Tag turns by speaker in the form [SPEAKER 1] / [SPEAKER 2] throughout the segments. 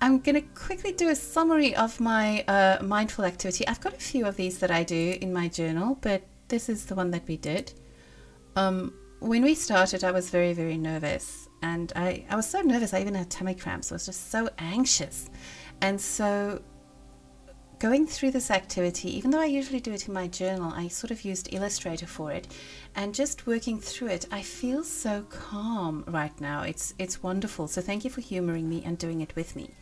[SPEAKER 1] I'm going to quickly do a summary of my mindful activity. I've got a few of these that I do in my journal, but this is the one that we did. When we started, I was very, very nervous. And I was so nervous, I even had tummy cramps. I was just so anxious. And so going through this activity, even though I usually do it in my journal, I sort of used Illustrator for it, and just working through it, I feel so calm right now. It's wonderful. So thank you for humoring me and doing it with me.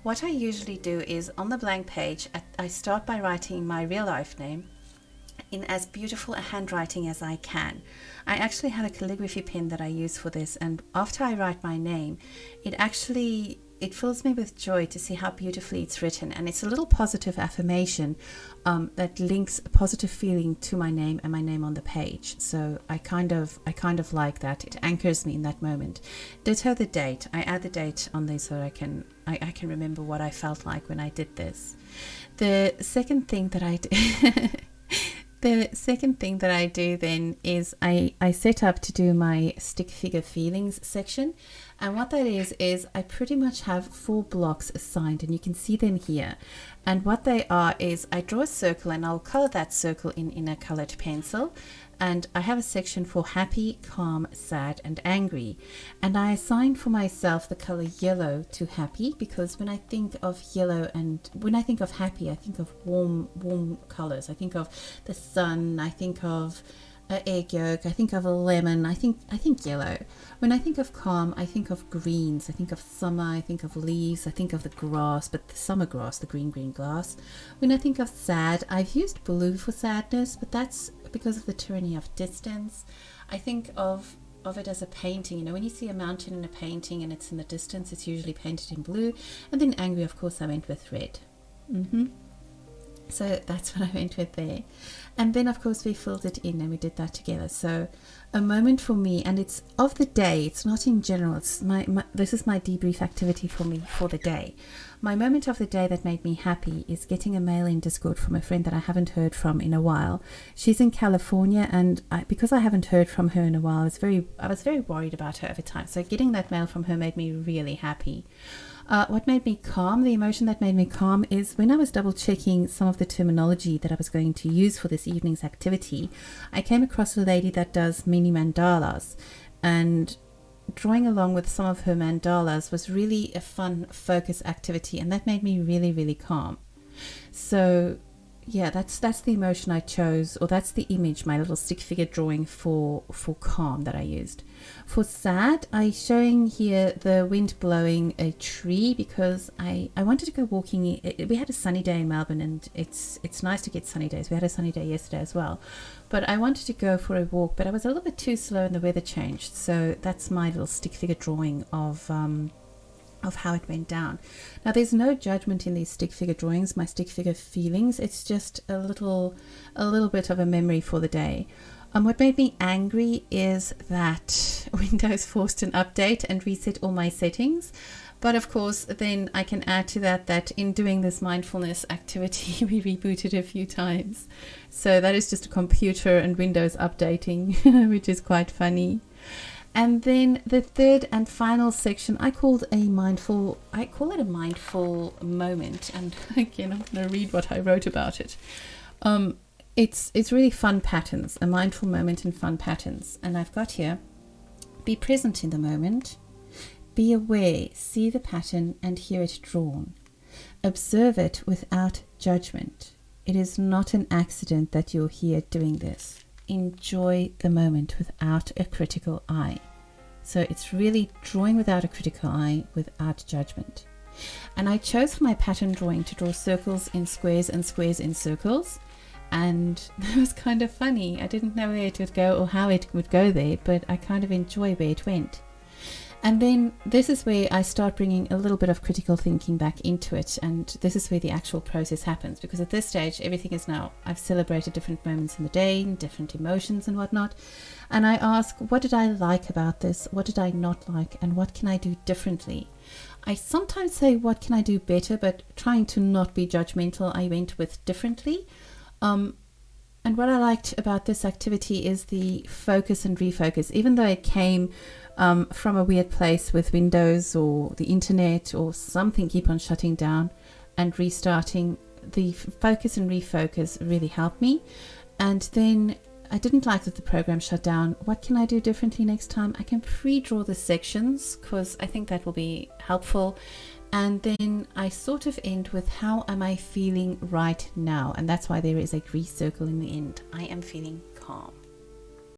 [SPEAKER 1] What I usually do is on the blank page, I start by writing my real life name in as beautiful a handwriting as I can. I actually have a calligraphy pen that I use for this, and after I write my name, it fills me with joy to see how beautifully it's written, and it's a little positive affirmation that links a positive feeling to my name and my name on the page. So I kind of like that. It anchors me in that moment. Ditto the date. I add the date on there so I can remember what I felt like when I did this. The second thing that I do The second thing that I do then is I set up to do my stick figure feelings section. And what that is I pretty much have 4 blocks assigned, and you can see them here. And what they are is I draw a circle, and I'll color that circle in a colored pencil. And I have a section for happy, calm, sad, and angry. And I assign for myself the color yellow to happy, because when I think of yellow and when I think of happy, I think of warm colors. I think of the sun. I think of an egg yolk. I think of a lemon. I think yellow. When I think of calm, I think of greens. I think of summer. I think of leaves. I think of the grass, but the summer grass, the green grass. When I think of sad, I've used blue for sadness, but that's because of the tyranny of distance. I think of it as a painting. You know, when you see a mountain in a painting and it's in the distance, it's usually painted in blue. And then angry, of course, I went with red. So that's what I went with there. And then, of course, we filled it in and we did that together. So a moment for me, and it's of the day. It's not in general. It's this is my debrief activity for me for the day. My moment of the day that made me happy is getting a mail in Discord from a friend that I haven't heard from in a while. She's in California, and because I haven't heard from her in a while, I was very worried about her over time. So getting that mail from her made me really happy. What made me calm, the emotion that made me calm, is when I was double checking some of the terminology that I was going to use for this evening's activity, I came across a lady that does mini mandalas, and drawing along with some of her mandalas was really a fun focus activity, and that made me really, really calm. So yeah, that's the emotion I chose, or that's the image, my little stick figure drawing for calm that I used. For sad, I'm showing here the wind blowing a tree because I wanted to go walking. We had a sunny day in Melbourne, and it's nice to get sunny days. We had a sunny day yesterday as well. But I wanted to go for a walk, but I was a little bit too slow and the weather changed. So that's my little stick figure drawing of how it went down. Now, there's no judgment in these stick figure drawings, my stick figure feelings. It's just a little bit of a memory for the day. What made me angry is that Windows forced an update and reset all my settings. But of course, then I can add to that in doing this mindfulness activity, we rebooted a few times. So that is just a computer and Windows updating, which is quite funny. And then the third and final section, I call it a mindful moment. And again, I'm going to read what I wrote about it. It's really fun patterns, a mindful moment and fun patterns. And I've got here, be present in the moment, be aware, see the pattern and hear it drawn. Observe it without judgment. It is not an accident that you're here doing this. Enjoy the moment without a critical eye. So it's really drawing without a critical eye, without judgment. And I chose for my pattern drawing to draw circles in squares and squares in circles. And that was kind of funny. I didn't know where it would go or how it would go there, but I kind of enjoy where it went. And then this is where I start bringing a little bit of critical thinking back into it. And this is where the actual process happens, because at this stage, everything is now, I've celebrated different moments in the day, different emotions and whatnot. And I ask, what did I like about this? What did I not like? And what can I do differently? I sometimes say, what can I do better? But trying to not be judgmental, I went with differently. And what I liked about this activity is the focus and refocus. Even though it came from a weird place with Windows or the internet or something keep on shutting down and restarting. The focus and refocus really helped me. And then I didn't like that the program shut down. What can I do differently next time? I can pre-draw the sections because I think that will be helpful. And then I sort of end with how am I feeling right now? And that's why there is a grease circle in the end. I am feeling calm.